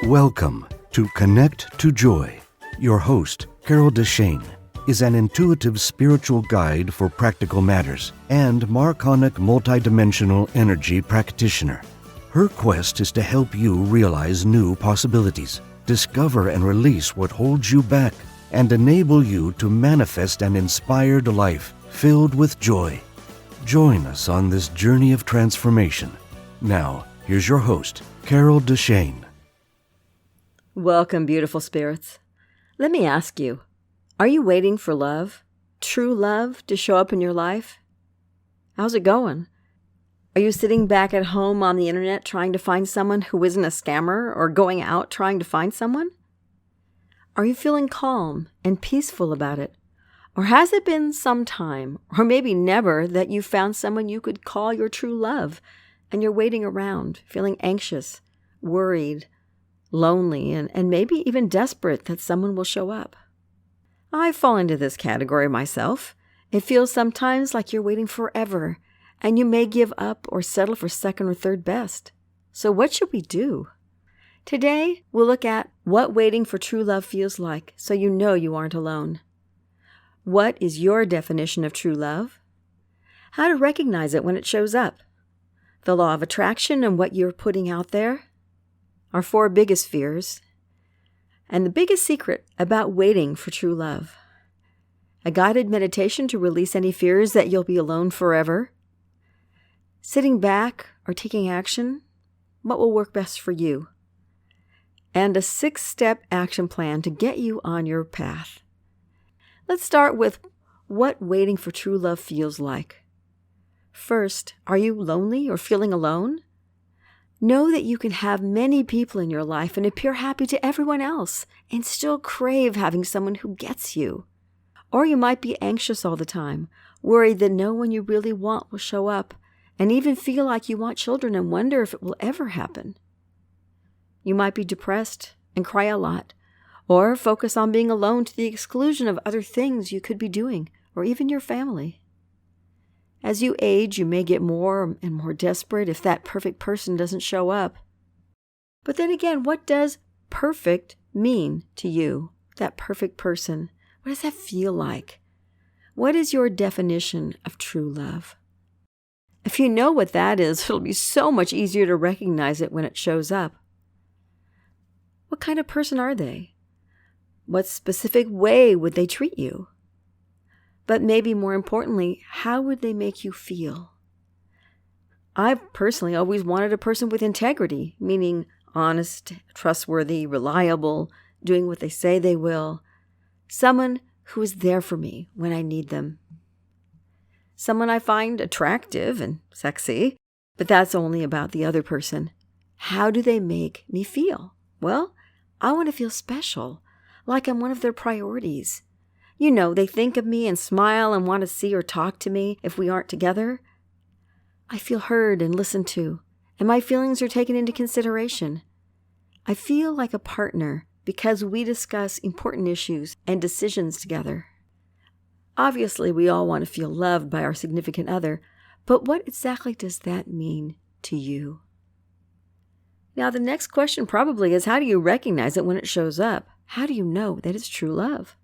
Welcome to Connect to Joy. Your host, Carol DeChaine, is an intuitive spiritual guide for practical matters and marconic multidimensional energy practitioner. Her quest is to help you realize new possibilities, discover and release what holds you back, and enable you to manifest an inspired life filled with joy. Join us on this journey of transformation. Now, here's your host, Carol DeChaine. Welcome, beautiful spirits. Let me ask you, are you waiting for love, true love, to show up in your life? How's it going? Are you sitting back at home on the internet trying to find someone who isn't a scammer, or going out trying to find someone? Are you feeling calm and peaceful about it? Or has it been some time, or maybe never, that you found someone you could call your true love, and you're waiting around, feeling anxious, worried, lonely, and maybe even desperate that someone will show up? I fall into this category myself. It feels sometimes like you're waiting forever, and you may give up or settle for second or third best. So what should we do? Today, we'll look at what waiting for true love feels like, so you know you aren't alone. What is your definition of true love? How to recognize it when it shows up? The law of attraction and what you're putting out there? Our 4 biggest fears. And the biggest secret about waiting for true love. A guided meditation to release any fears that you'll be alone forever. Sitting back or taking action, what will work best for you? And a 6-step action plan to get you on your path. Let's start with what waiting for true love feels like. First, are you lonely or feeling alone? Know that you can have many people in your life and appear happy to everyone else and still crave having someone who gets you. Or you might be anxious all the time, worried that no one you really want will show up, and even feel like you want children and wonder if it will ever happen. You might be depressed and cry a lot, or focus on being alone to the exclusion of other things you could be doing, or even your family. As you age, you may get more and more desperate if that perfect person doesn't show up. But then again, what does perfect mean to you? That perfect person. What does that feel like? What is your definition of true love? If you know what that is, it'll be so much easier to recognize it when it shows up. What kind of person are they? What specific way would they treat you? But maybe more importantly, how would they make you feel? I've personally always wanted a person with integrity, meaning honest, trustworthy, reliable, doing what they say they will. Someone who is there for me when I need them. Someone I find attractive and sexy, but that's only about the other person. How do they make me feel? Well, I want to feel special, like I'm one of their priorities. You know, they think of me and smile and want to see or talk to me if we aren't together. I feel heard and listened to, and my feelings are taken into consideration. I feel like a partner because we discuss important issues and decisions together. Obviously, we all want to feel loved by our significant other, but what exactly does that mean to you? Now, the next question probably is, how do you recognize it when it shows up? How do you know that it's true love?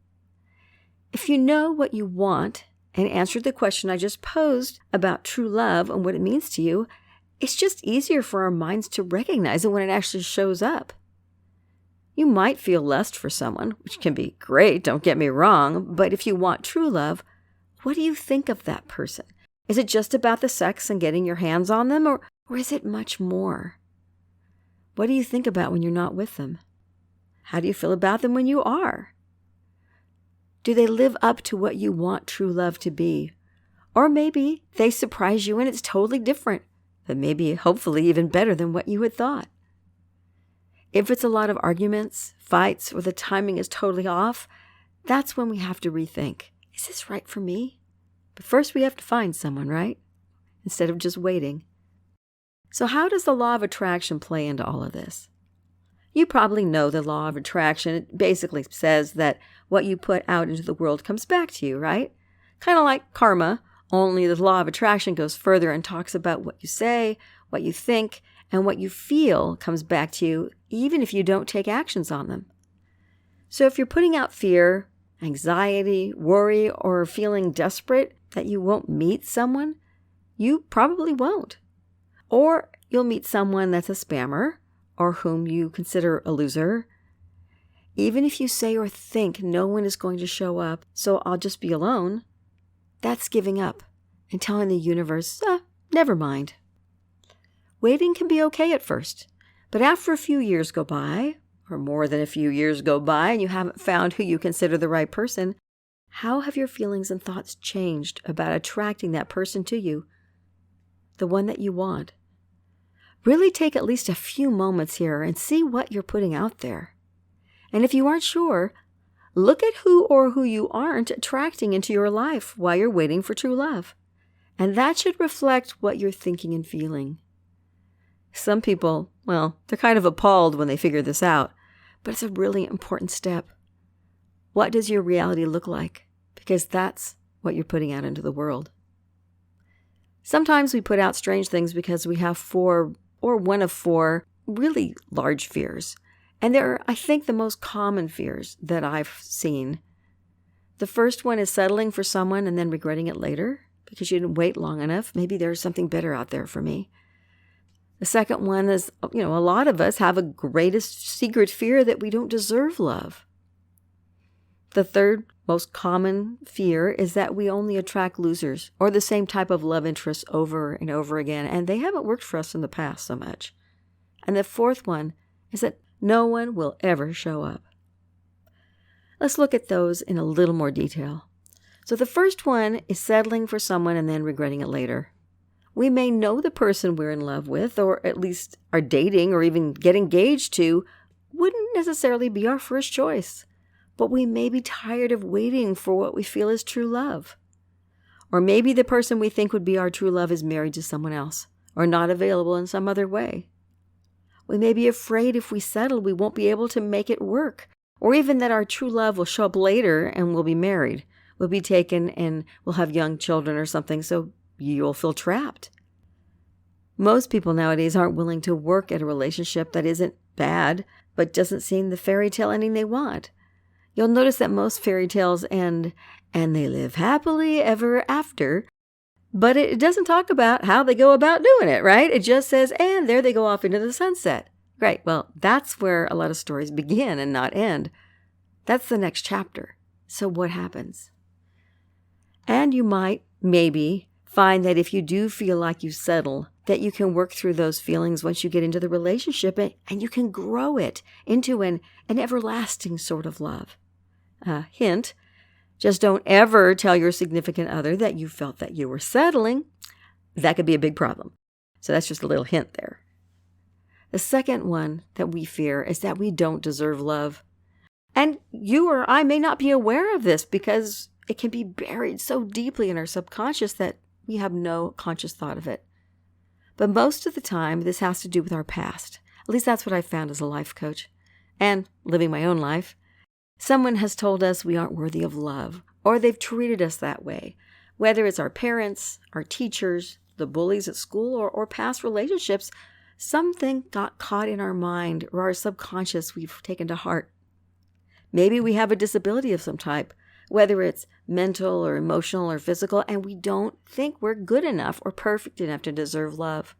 If you know what you want and answered the question I just posed about true love and what it means to you, it's just easier for our minds to recognize it when it actually shows up. You might feel lust for someone, which can be great, don't get me wrong, but if you want true love, what do you think of that person? Is it just about the sex and getting your hands on them, or is it much more? What do you think about when you're not with them? How do you feel about them when you are? Do they live up to what you want true love to be? Or maybe they surprise you and it's totally different, but maybe, hopefully, even better than what you had thought. If it's a lot of arguments, fights, or the timing is totally off, that's when we have to rethink. Is this right for me? But first we have to find someone, right? Instead of just waiting. So how does the law of attraction play into all of this? You probably know the law of attraction. It basically says that what you put out into the world comes back to you, right? Kind of like karma, only the law of attraction goes further and talks about what you say, what you think, and what you feel comes back to you, even if you don't take actions on them. So if you're putting out fear, anxiety, worry, or feeling desperate that you won't meet someone, you probably won't. Or you'll meet someone that's a spammer or whom you consider a loser. Even if you say or think no one is going to show up, so I'll just be alone, that's giving up and telling the universe, never mind. Waiting can be okay at first, but after a few years go by, or more than a few years go by, and you haven't found who you consider the right person, how have your feelings and thoughts changed about attracting that person to you, the one that you want? Really take at least a few moments here and see what you're putting out there. And if you aren't sure, look at who you aren't attracting into your life while you're waiting for true love. And that should reflect what you're thinking and feeling. Some people, well, they're kind of appalled when they figure this out, but it's a really important step. What does your reality look like? Because that's what you're putting out into the world. Sometimes we put out strange things because we have 4 or one of 4 really large fears. And they're, I think, the most common fears that I've seen. The first one is settling for someone and then regretting it later because you didn't wait long enough. Maybe there's something better out there for me. The second one is, a lot of us have a greatest secret fear that we don't deserve love. The third most common fear is that we only attract losers or the same type of love interests over and over again, and they haven't worked for us in the past so much. And the fourth one is that no one will ever show up. Let's look at those in a little more detail. So the first one is settling for someone and then regretting it later. We may know the person we're in love with, or at least are dating or even get engaged to, wouldn't necessarily be our first choice. But we may be tired of waiting for what we feel is true love. Or maybe the person we think would be our true love is married to someone else, or not available in some other way. We may be afraid if we settle, we won't be able to make it work, or even that our true love will show up later and we'll be married. We'll be taken and we'll have young children or something, so you'll feel trapped. Most people nowadays aren't willing to work at a relationship that isn't bad, but doesn't seem the fairy tale ending they want. You'll notice that most fairy tales end, and they live happily ever after, but it doesn't talk about how they go about doing it, right? It just says, and there they go off into the sunset. Great, well, that's where a lot of stories begin and not end. That's the next chapter. So what happens? And you might, maybe, find that if you do feel like you settle, that you can work through those feelings once you get into the relationship, and you can grow it into an everlasting sort of love. Hint, just don't ever tell your significant other that you felt that you were settling. That could be a big problem. So that's just a little hint there. The second one that we fear is that we don't deserve love. And you or I may not be aware of this because it can be buried so deeply in our subconscious that we have no conscious thought of it. But most of the time, this has to do with our past. At least that's what I found as a life coach. And living my own life. Someone has told us we aren't worthy of love, or they've treated us that way. Whether it's our parents, our teachers, the bullies at school, or past relationships, something got caught in our mind or our subconscious we've taken to heart. Maybe we have a disability of some type, whether it's mental or emotional or physical, and we don't think we're good enough or perfect enough to deserve love.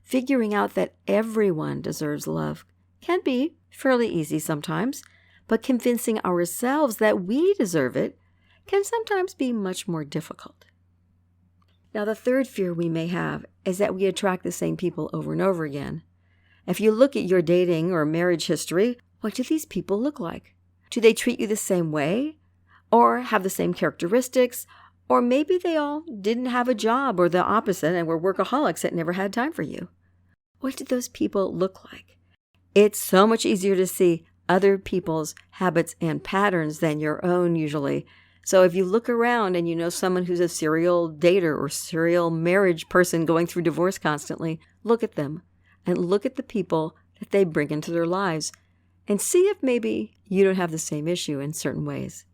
Figuring out that everyone deserves love can be fairly easy sometimes, but convincing ourselves that we deserve it can sometimes be much more difficult. Now, the third fear we may have is that we attract the same people over and over again. If you look at your dating or marriage history, what do these people look like? Do they treat you the same way? Or have the same characteristics? Or maybe they all didn't have a job or the opposite and were workaholics that never had time for you. What did those people look like? It's so much easier to see other people's habits and patterns than your own usually. So if you look around and you know someone who's a serial dater or serial marriage person going through divorce constantly, look at them and look at the people that they bring into their lives and see if maybe you don't have the same issue in certain ways.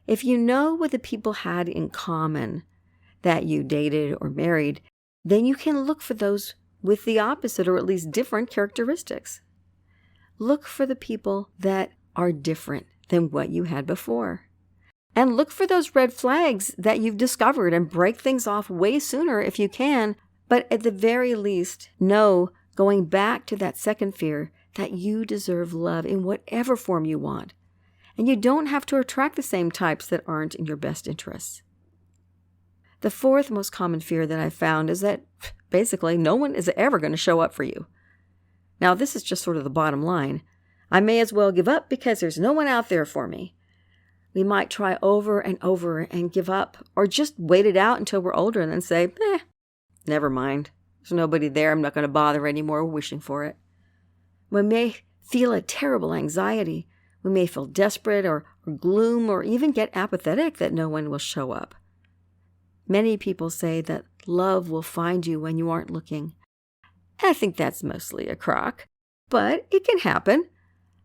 If you know what the people had in common that you dated or married, then you can look for those with the opposite or at least different characteristics. Look for the people that are different than what you had before. And look for those red flags that you've discovered and break things off way sooner if you can. But at the very least, know, going back to that second fear, that you deserve love in whatever form you want. And you don't have to attract the same types that aren't in your best interests. The fourth most common fear that I've found is that basically no one is ever going to show up for you. Now, this is just sort of the bottom line. I may as well give up because there's no one out there for me. We might try over and over and give up, or just wait it out until we're older and then say, never mind. There's nobody there. I'm not going to bother anymore wishing for it. We may feel a terrible anxiety. We may feel desperate or gloom or even get apathetic that no one will show up. Many people say that love will find you when you aren't looking. I think that's mostly a crock, but it can happen.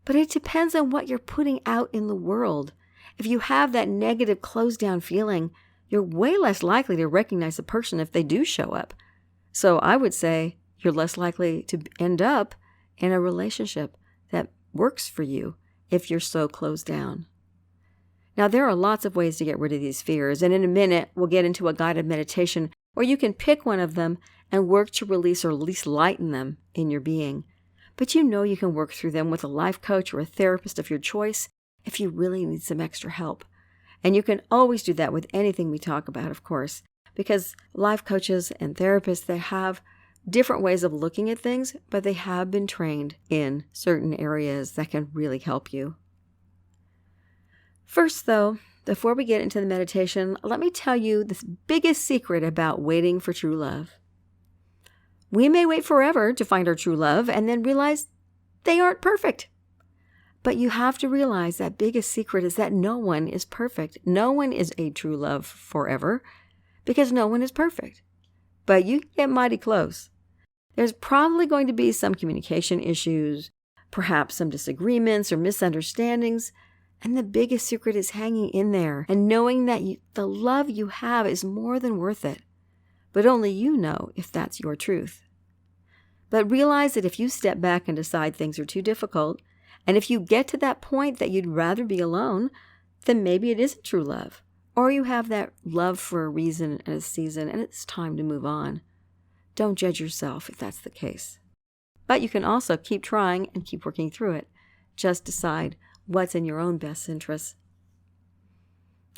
But it depends on what you're putting out in the world. If you have that negative closed down feeling, you're way less likely to recognize a person if they do show up. So I would say you're less likely to end up in a relationship that works for you if you're so closed down. Now, there are lots of ways to get rid of these fears, and in a minute, we'll get into a guided meditation where you can pick one of them and work to release or at least lighten them in your being. But you know you can work through them with a life coach or a therapist of your choice if you really need some extra help. And you can always do that with anything we talk about, of course, because life coaches and therapists, they have different ways of looking at things, but they have been trained in certain areas that can really help you. First, though, before we get into the meditation, let me tell you the biggest secret about waiting for true love. We may wait forever to find our true love and then realize they aren't perfect. But you have to realize that biggest secret is that no one is perfect. No one is a true love forever because no one is perfect. But you get mighty close. There's probably going to be some communication issues, perhaps some disagreements or misunderstandings. And the biggest secret is hanging in there and knowing that the love you have is more than worth it. But only you know if that's your truth. But realize that if you step back and decide things are too difficult, and if you get to that point that you'd rather be alone, then maybe it isn't true love. Or you have that love for a reason and a season, and it's time to move on. Don't judge yourself if that's the case. But you can also keep trying and keep working through it. Just decide what's in your own best interest.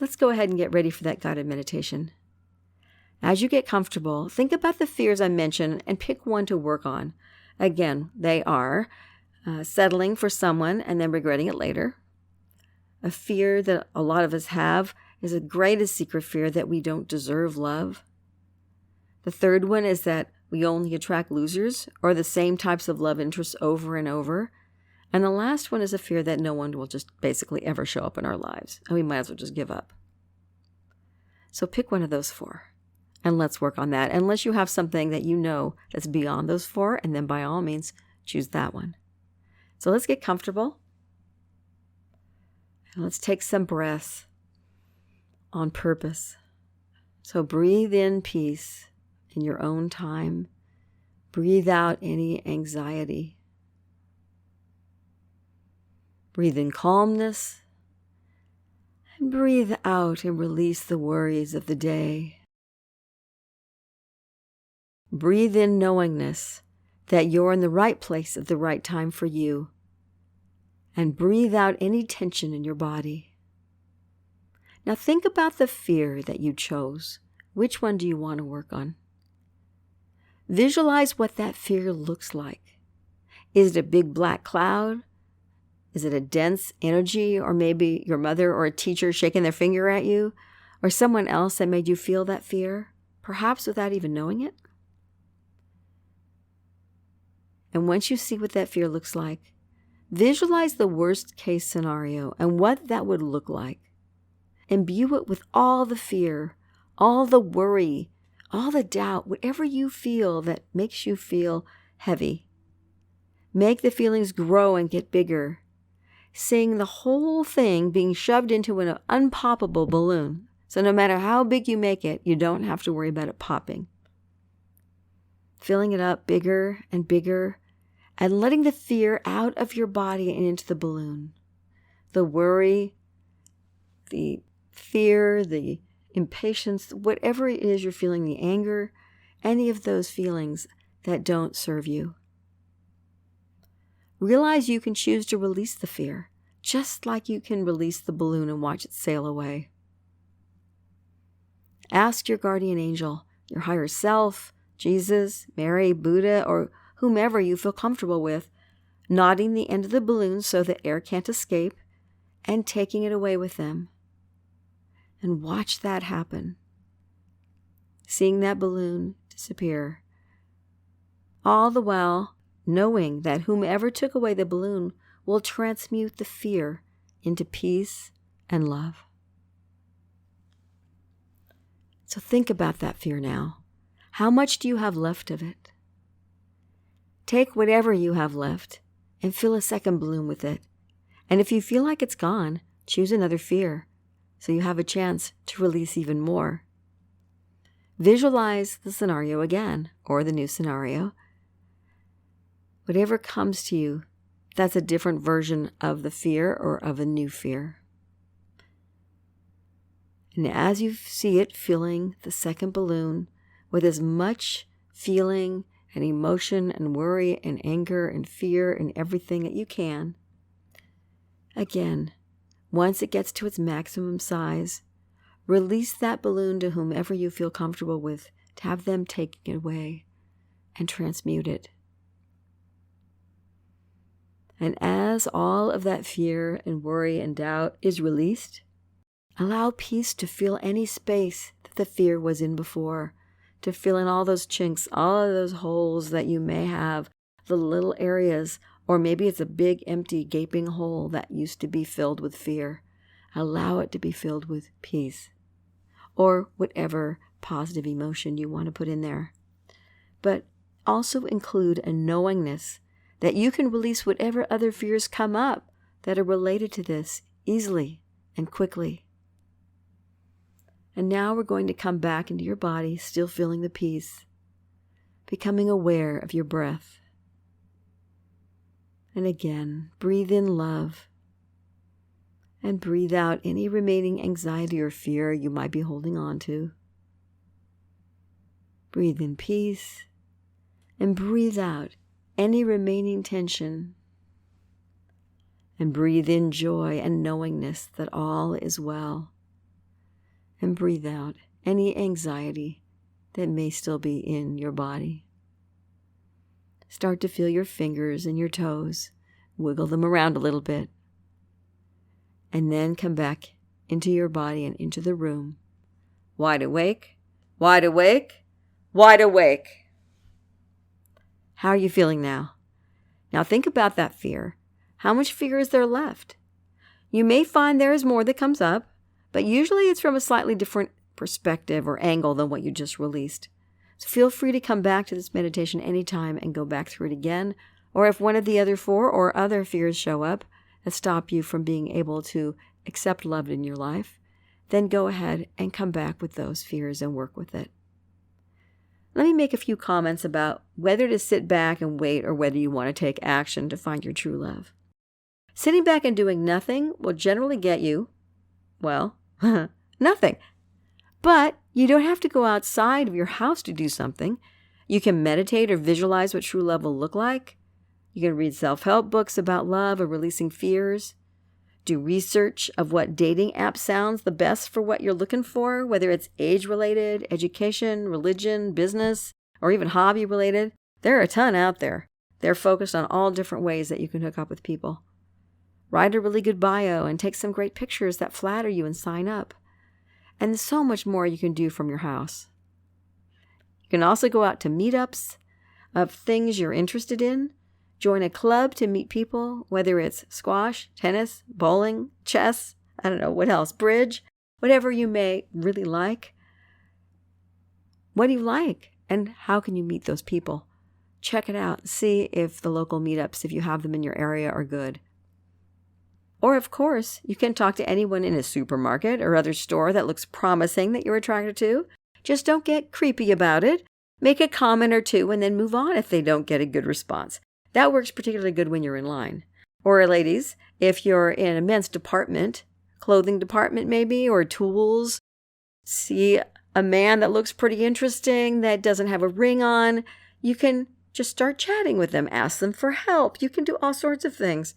Let's go ahead and get ready for that guided meditation. As you get comfortable, think about the fears I mentioned and pick one to work on. Again, they are settling for someone and then regretting it later. A fear that a lot of us have is the greatest secret fear that we don't deserve love. The third one is that we only attract losers or the same types of love interests over and over. And the last one is a fear that no one will just basically ever show up in our lives, and we might as well just give up. So pick one of those four, and let's work on that. Unless you have something that you know that's beyond those four, and then by all means, choose that one. So let's get comfortable, and let's take some breaths on purpose. So breathe in peace in your own time. Breathe out any anxiety. Breathe in calmness, and breathe out and release the worries of the day. Breathe in knowingness that you're in the right place at the right time for you, and breathe out any tension in your body. Now think about the fear that you chose. Which one do you want to work on? Visualize what that fear looks like. Is it a big black cloud? Is it a dense energy, or maybe your mother or a teacher shaking their finger at you, or someone else that made you feel that fear, perhaps without even knowing it? And once you see what that fear looks like, visualize the worst case scenario and what that would look like. Imbue it with all the fear, all the worry, all the doubt, whatever you feel that makes you feel heavy. Make the feelings grow and get bigger. Seeing the whole thing being shoved into an unpoppable balloon. So no matter how big you make it, you don't have to worry about it popping. filling it up bigger and bigger, and letting the fear out of your body and into the balloon. The worry, the fear, the impatience, whatever it is you're feeling, the anger, any of those feelings that don't serve you. Realize you can choose to release the fear, just like you can release the balloon and watch it sail away. Ask your guardian angel, your higher self, Jesus, Mary, Buddha, or whomever you feel comfortable with, nodding the end of the balloon so that air can't escape, and taking it away with them. And watch that happen. Seeing that balloon disappear. All the while knowing that whomever took away the balloon will transmute the fear into peace and love. So think about that fear now. How much do you have left of it? Take whatever you have left and fill a second balloon with it. And if you feel like it's gone, choose another fear so you have a chance to release even more. Visualize the scenario again, or the new scenario. Whatever comes to you, that's a different version of the fear or of a new fear. And as you see it filling the second balloon with as much feeling and emotion and worry and anger and fear and everything that you can, again, once it gets to its maximum size, release that balloon to whomever you feel comfortable with to have them take it away and transmute it. And as all of that fear and worry and doubt is released, allow peace to fill any space that the fear was in before, to fill in all those chinks, all of those holes that you may have, the little areas, or maybe it's a big empty gaping hole that used to be filled with fear. Allow it to be filled with peace, or whatever positive emotion you want to put in there. But also include a knowingness that you can release whatever other fears come up that are related to this easily and quickly. And now we're going to come back into your body, still feeling the peace, becoming aware of your breath. And again, breathe in love, and breathe out any remaining anxiety or fear you might be holding on to. Breathe in peace, and breathe out any remaining tension. And breathe in joy and knowingness that all is well. And breathe out any anxiety that may still be in your body. Start to feel your fingers and your toes. Wiggle them around a little bit. And then come back into your body and into the room. Wide awake, wide awake, wide awake. How are you feeling now? Now think about that fear. How much fear is there left? You may find there is more that comes up, but usually it's from a slightly different perspective or angle than what you just released. So feel free to come back to this meditation anytime and go back through it again. Or if one of the other four or other fears show up that stop you from being able to accept love in your life, then go ahead and come back with those fears and work with it. Let me make a few comments about whether to sit back and wait or whether you want to take action to find your true love. Sitting back and doing nothing will generally get you, well, nothing. But you don't have to go outside of your house to do something. You can meditate or visualize what true love will look like. You can read self-help books about love or releasing fears. Do research of what dating app sounds the best for what you're looking for, whether it's age-related, education, religion, business, or even hobby-related. There are a ton out there. They're focused on all different ways that you can hook up with people. Write a really good bio and take some great pictures that flatter you and sign up. And there's so much more you can do from your house. You can also go out to meetups of things you're interested in. Join a club to meet people, whether it's squash, tennis, bowling, chess, I don't know, what else, bridge, whatever you may really like. What do you like? And how can you meet those people? Check it out. See if the local meetups, if you have them in your area, are good. Or, of course, you can talk to anyone in a supermarket or other store that looks promising that you're attracted to. Just don't get creepy about it. Make a comment or two and then move on if they don't get a good response. That works particularly good when you're in line. Or ladies, if you're in a men's department, clothing department maybe, or tools, see a man that looks pretty interesting that doesn't have a ring on, you can just start chatting with them, ask them for help. You can do all sorts of things.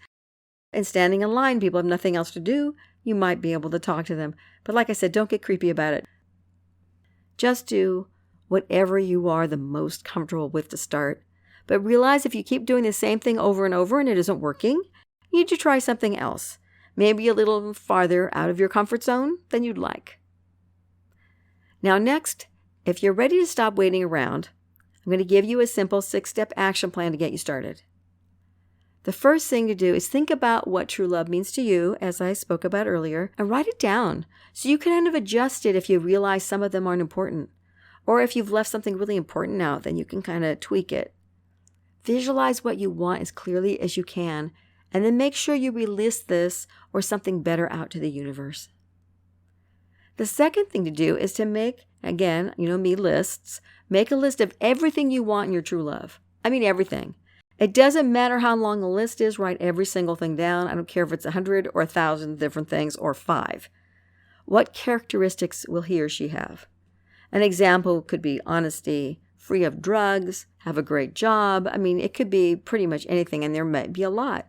And standing in line, people have nothing else to do, you might be able to talk to them. But like I said, don't get creepy about it. Just do whatever you are the most comfortable with to start. But realize if you keep doing the same thing over and over and it isn't working, you need to try something else. Maybe a little farther out of your comfort zone than you'd like. Now next, if you're ready to stop waiting around, I'm going to give you a simple 6-step action plan to get you started. The first thing to do is think about what true love means to you, as I spoke about earlier, and write it down so you can kind of adjust it if you realize some of them aren't important. Or if you've left something really important out, then you can kind of tweak it. Visualize what you want as clearly as you can, and then make sure you release this or something better out to the universe. The second thing to do is to make, again, lists. Make a list of everything you want in your true love. I mean everything. It doesn't matter how long a list is, write every single thing down. I don't care if it's 100 or 1,000 different things or 5. What characteristics will he or she have? An example could be honesty, free of drugs, have a great job. I mean, it could be pretty much anything, and there might be a lot.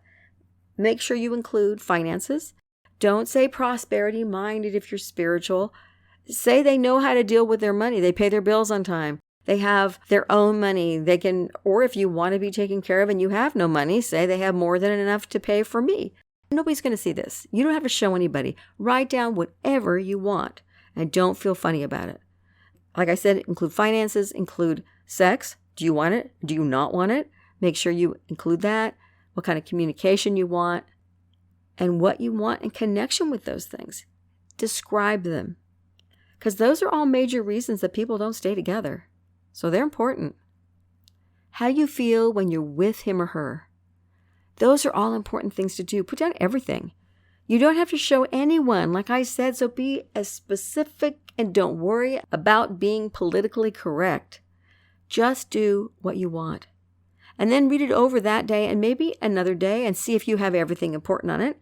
Make sure you include finances. Don't say prosperity-minded if you're spiritual. Say they know how to deal with their money. They pay their bills on time. They have their own money. They can, or if you want to be taken care of and you have no money, say they have more than enough to pay for me. Nobody's going to see this. You don't have to show anybody. Write down whatever you want and don't feel funny about it. Like I said, include finances, include sex. Do you want it? Do you not want it? Make sure you include that. What kind of communication you want and what you want in connection with those things. Describe them. Because those are all major reasons that people don't stay together. So they're important. How you feel when you're with him or her. Those are all important things to do. Put down everything. You don't have to show anyone, like I said, so be as specific and don't worry about being politically correct. Just do what you want. And then read it over that day and maybe another day and see if you have everything important on it.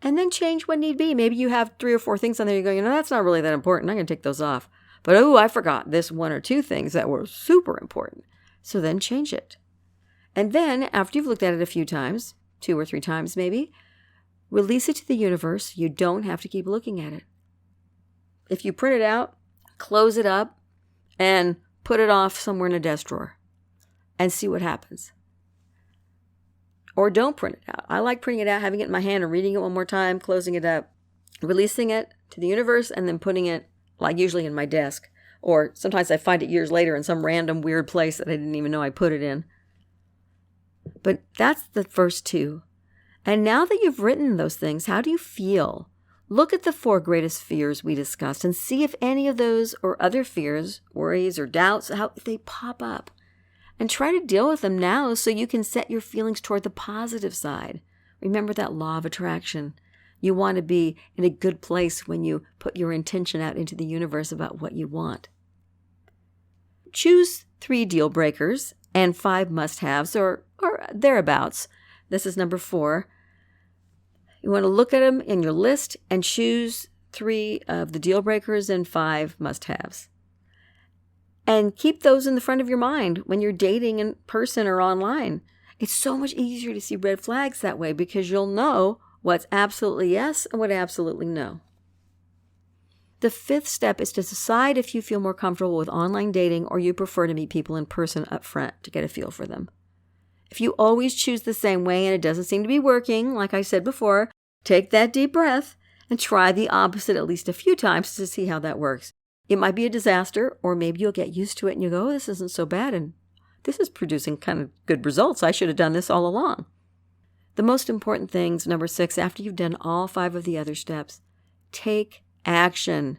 And then change when need be. Maybe you have 3 or 4 things on there. You go, that's not really that important. I'm going to take those off. But, I forgot this 1 or 2 things that were super important. So then change it. And then after you've looked at it a few times, 2 or 3 times maybe, release it to the universe. You don't have to keep looking at it. If you print it out, close it up and put it off somewhere in a desk drawer and see what happens. Or don't print it out. I like printing it out, having it in my hand and reading it one more time, closing it up, releasing it to the universe, and then putting it, like usually in my desk. Or sometimes I find it years later in some random weird place that I didn't even know I put it in. But that's the first 2. And now that you've written those things, how do you feel? Look at the 4 greatest fears we discussed and see if any of those or other fears, worries, or doubts, how they pop up. And try to deal with them now so you can set your feelings toward the positive side. Remember that law of attraction. You want to be in a good place when you put your intention out into the universe about what you want. Choose 3 deal breakers and 5 must-haves or thereabouts. This is number 4. You want to look at them in your list and choose 3 of the deal breakers and 5 must-haves. And keep those in the front of your mind when you're dating in person or online. It's so much easier to see red flags that way because you'll know what's absolutely yes and what absolutely no. The 5th step is to decide if you feel more comfortable with online dating or you prefer to meet people in person up front to get a feel for them. If you always choose the same way and it doesn't seem to be working, like I said before, take that deep breath and try the opposite at least a few times to see how that works. It might be a disaster, or maybe you'll get used to it and you go, this isn't so bad and this is producing kind of good results. I should have done this all along. The most important things, number 6, after you've done all 5 of the other steps, take action.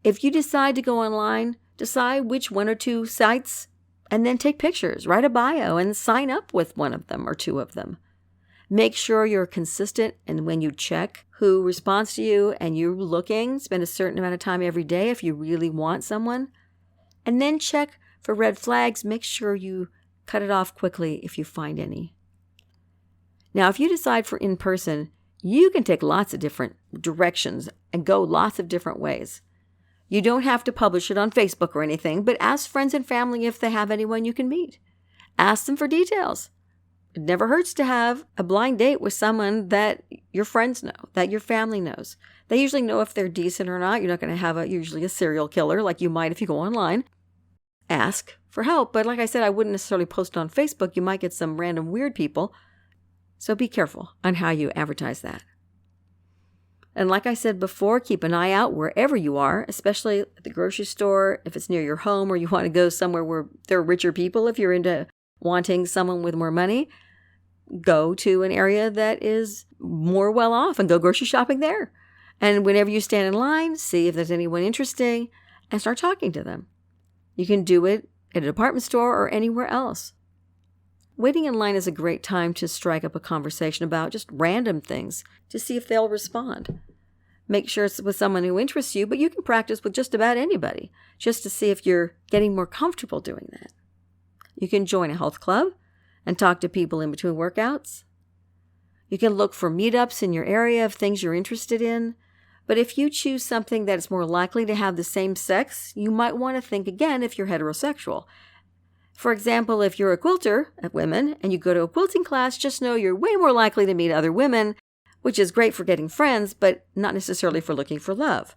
If you decide to go online, decide which 1 or 2 sites and then take pictures, write a bio and sign up with 1 of them or 2 of them. Make sure you're consistent and when you check who responds to you and you're looking, spend a certain amount of time every day if you really want someone. And then check For red flags, make sure you cut it off quickly if you find any. Now, if you decide for in-person, you can take lots of different directions and go lots of different ways. You don't have to publish it on Facebook or anything, but ask friends and family if they have anyone you can meet. Ask them for details. It never hurts to have a blind date with someone that your friends know, that your family knows. They usually know if they're decent or not. You're not going to have usually a serial killer like you might if you go online. Ask for help, but like I said, I wouldn't necessarily post on Facebook. You might get some random weird people. So be careful on how you advertise that. And like I said before, keep an eye out wherever you are, especially at the grocery store, if it's near your home or you want to go somewhere where there are richer people. If you're into wanting someone with more money, go to an area that is more well off and go grocery shopping there. And whenever you stand in line, see if there's anyone interesting and start talking to them. You can do it at a department store or anywhere else. Waiting in line is a great time to strike up a conversation about just random things to see if they'll respond. Make sure it's with someone who interests you, but you can practice with just about anybody just to see if you're getting more comfortable doing that. You can join a health club and talk to people in between workouts. You can look for meetups in your area of things you're interested in. But if you choose something that's more likely to have the same sex, you might want to think again if you're heterosexual. For example, if you're a quilter at women and you go to a quilting class, just know you're way more likely to meet other women, which is great for getting friends, but not necessarily for looking for love.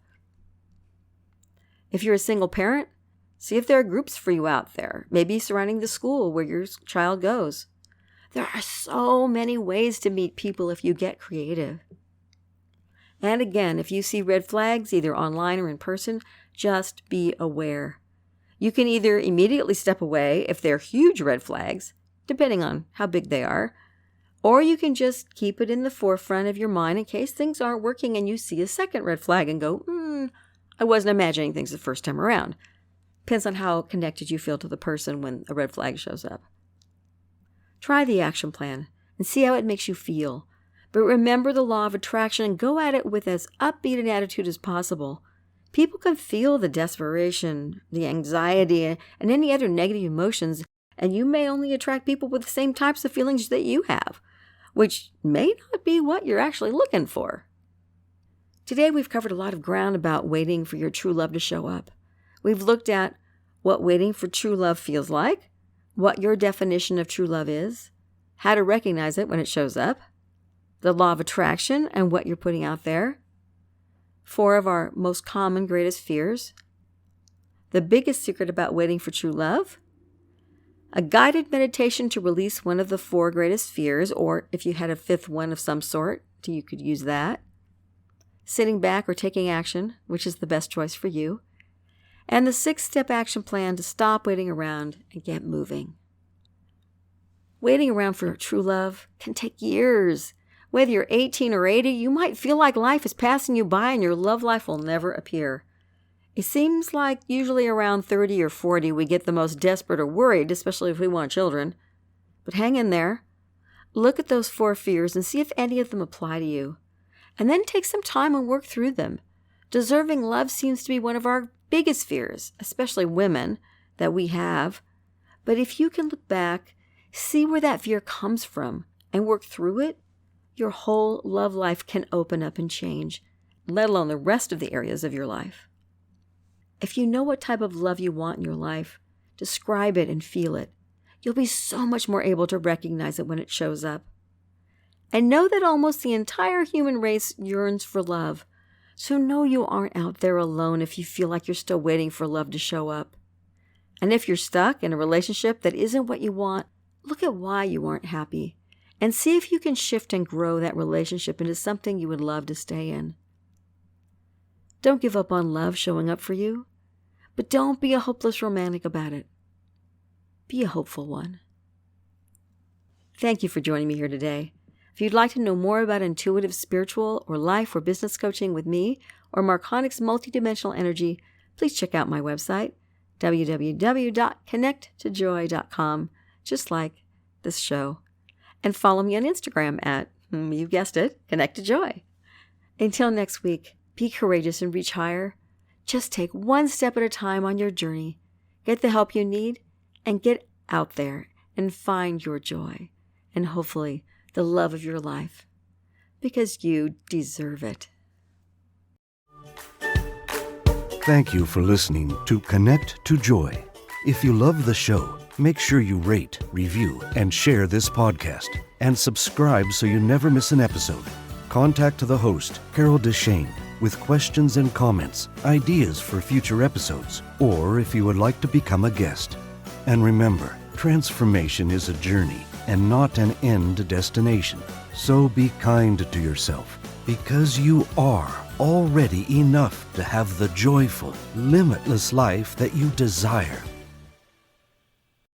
If you're a single parent, see if there are groups for you out there, maybe surrounding the school where your child goes. There are so many ways to meet people if you get creative. And again, if you see red flags, either online or in person, just be aware. You can either immediately step away if they're huge red flags, depending on how big they are, or you can just keep it in the forefront of your mind in case things aren't working and you see a second red flag and go, I wasn't imagining things the first time around. Depends on how connected you feel to the person when a red flag shows up. Try the action plan and see how it makes you feel. But remember the law of attraction and go at it with as upbeat an attitude as possible. People can feel the desperation, the anxiety, and any other negative emotions, and you may only attract people with the same types of feelings that you have, which may not be what you're actually looking for. Today we've covered a lot of ground about waiting for your true love to show up. We've looked at what waiting for true love feels like, what your definition of true love is, how to recognize it when it shows up, the law of attraction and what you're putting out there, 4 of our most common greatest fears, the biggest secret about waiting for true love, a guided meditation to release one of the 4 greatest fears, or if you had a 5th one of some sort, you could use that, sitting back or taking action, which is the best choice for you, and the 6-step action plan to stop waiting around and get moving. Waiting around for true love can take years. Whether you're 18 or 80, you might feel like life is passing you by and your love life will never appear. It seems like usually around 30 or 40 we get the most desperate or worried, especially if we want children. But hang in there. Look at those 4 fears and see if any of them apply to you. And then take some time and work through them. Deserving love seems to be one of our biggest fears, especially women, that we have. But if you can look back, see where that fear comes from, and work through it, your whole love life can open up and change, let alone the rest of the areas of your life. If you know what type of love you want in your life, describe it and feel it. You'll be so much more able to recognize it when it shows up. And know that almost the entire human race yearns for love. So know you aren't out there alone if you feel like you're still waiting for love to show up. And if you're stuck in a relationship that isn't what you want, look at why you aren't happy. And see if you can shift and grow that relationship into something you would love to stay in. Don't give up on love showing up for you, but don't be a hopeless romantic about it. Be a hopeful one. Thank you for joining me here today. If you'd like to know more about intuitive spiritual or life or business coaching with me or marconics multidimensional energy, please check out my website, www.connecttojoy.com, just like this show. And follow me on Instagram at, you guessed it, Connect to Joy. Until next week, be courageous and reach higher. Just take one step at a time on your journey. get the help you need, and get out there and find your joy and hopefully the love of your life, because you deserve it. Thank you for listening to Connect to Joy. If you love the show, make sure you rate, review, and share this podcast, and subscribe so you never miss an episode. Contact the host, Carol DeChaine, with questions and comments, ideas for future episodes, or if you would like to become a guest. And remember, transformation is a journey and not an end destination. So be kind to yourself, because you are already enough to have the joyful, limitless life that you desire.